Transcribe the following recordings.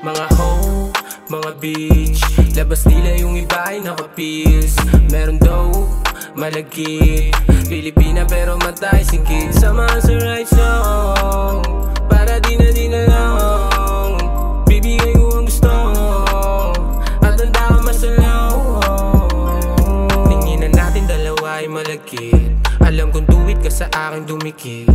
Mga hoe, mga bitch, labas nila yung iba ay naka-pills. Meron daw, malagkit, Pilipina pero matay singkit. Samahan sa right song, para di na lang bibigay ko ang gusto, at handa ka masalaw. Tinginan natin dalawa ay malagkit, alam kong tuwid ka sa akin dumikit.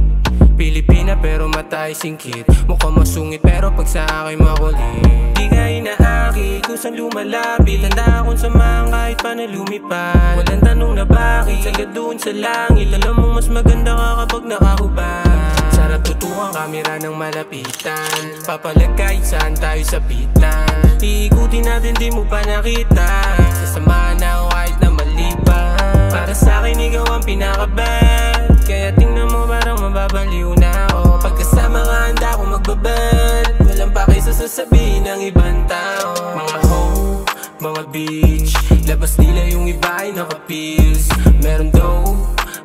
Pilipina pero matay singkit, mukhang masungit pero pag sa akin makulit. Di ka inaakit kung saan lumalapit, handa akong samahan kahit pa na lumipad. Walang tanong na bakit, sagad doon sa langit. Alam mo mas maganda ka kapag nakahubad. Sarap tutukan kamera ng malapitan, papalag kahit saan tayo sapitan. Iikutin natin di mo pa nakita, sasamahan ako kahit na maliban. Para sa akin ikaw ang pinaka-bad, kaya tingnan mo parang mababaliw na ako. Pagkasama ka handa akong magbabad, walang paki sa sasabihin ng ibang tao. Mga hoe, mga bitch, labas nila yung iba ay naka-pills. Meron daw,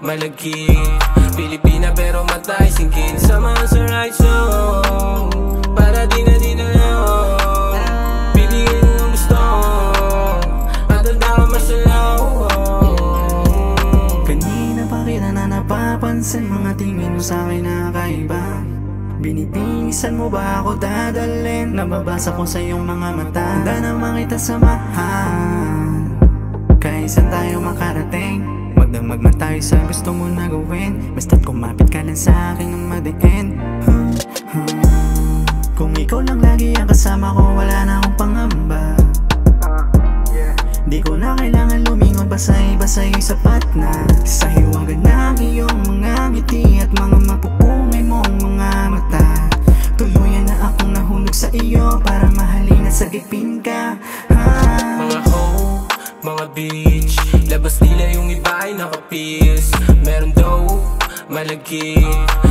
malagkit, Pilipina pero matay singkit. Samahan sa right song, para di na lang bibigay ko ang gusto, at handa ka masalaw. Kanina pa kita na napapansin, mga tingin mo sa'kin nakakaiba. Binibinisan mo ba ako dadalhin? Nababasa ko sa iyong mga mata, handa naman kita samahan kahit saan tayo makarating. Magdamag man tayo sa gusto mo na gawin, basta't kumapit ka lang sa akin ng madiin. Kung ikaw lang lagi ang kasama ko, wala na akong pangamba. Di ko na kailangan lumingon, basay-basay yung sapat na. Sa hiwaga ng iyong mga ngiti at mga mapupungay mong mga mata, tuluyan na akong nahulog sa iyo para mahalin at sagipin ka. Mga hoe, mga bitch, labas nila yung iba ay naka-pills. Meron daw, malagkit,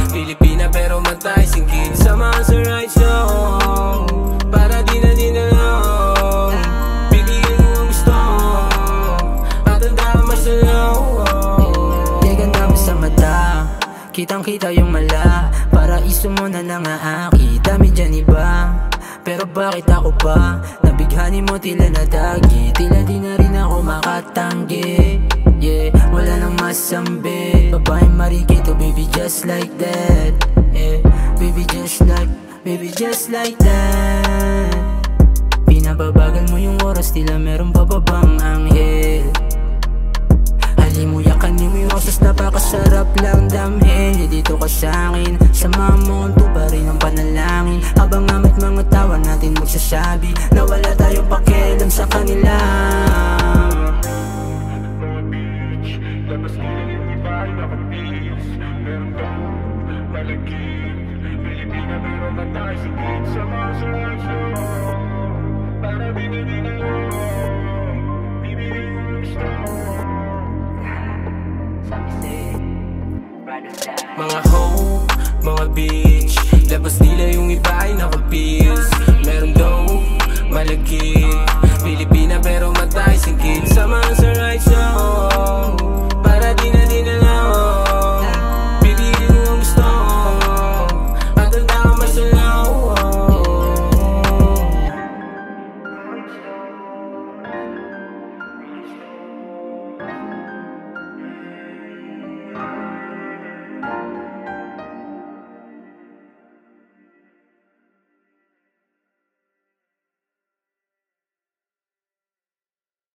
Pilipina pero matay singkit. Samahan sa right song, para di na lang bibigay ko ang gusto, at handa ka masalaw. Di ganda mo sa mata, kitang kita yung mala, paraiso mo na nangaakit. Dami dyan iba, pero bakit ako pa? Nabighani mo tila nadagi, tila di na rin ako makatanggi. Yeah, wala nang masambi, babaeng marikito, baby just like that. Yeah, baby just like that. Pinababagal mo yung oras, tila meron pa babang anghel. Halimuyakan mo yung rosas, napakasarap lang damhin. Dito ka sa'kin, sama mo ang tubarin ng panalangin. Habang amit mga tawa natin magsasabi na wala tayong pakialam sa kanila. Labas nila yung iba ay naka-pills. Meron daw, malagkit, Pilipina pero matay singkit. Samahan sa right song, para di na bibigay ko ang gusto. Mga hoe, mga bitch, labas nila yung iba ay naka-pills. Meron daw, malagkit, Pilipina pero matay singkit. Samahan sa right song,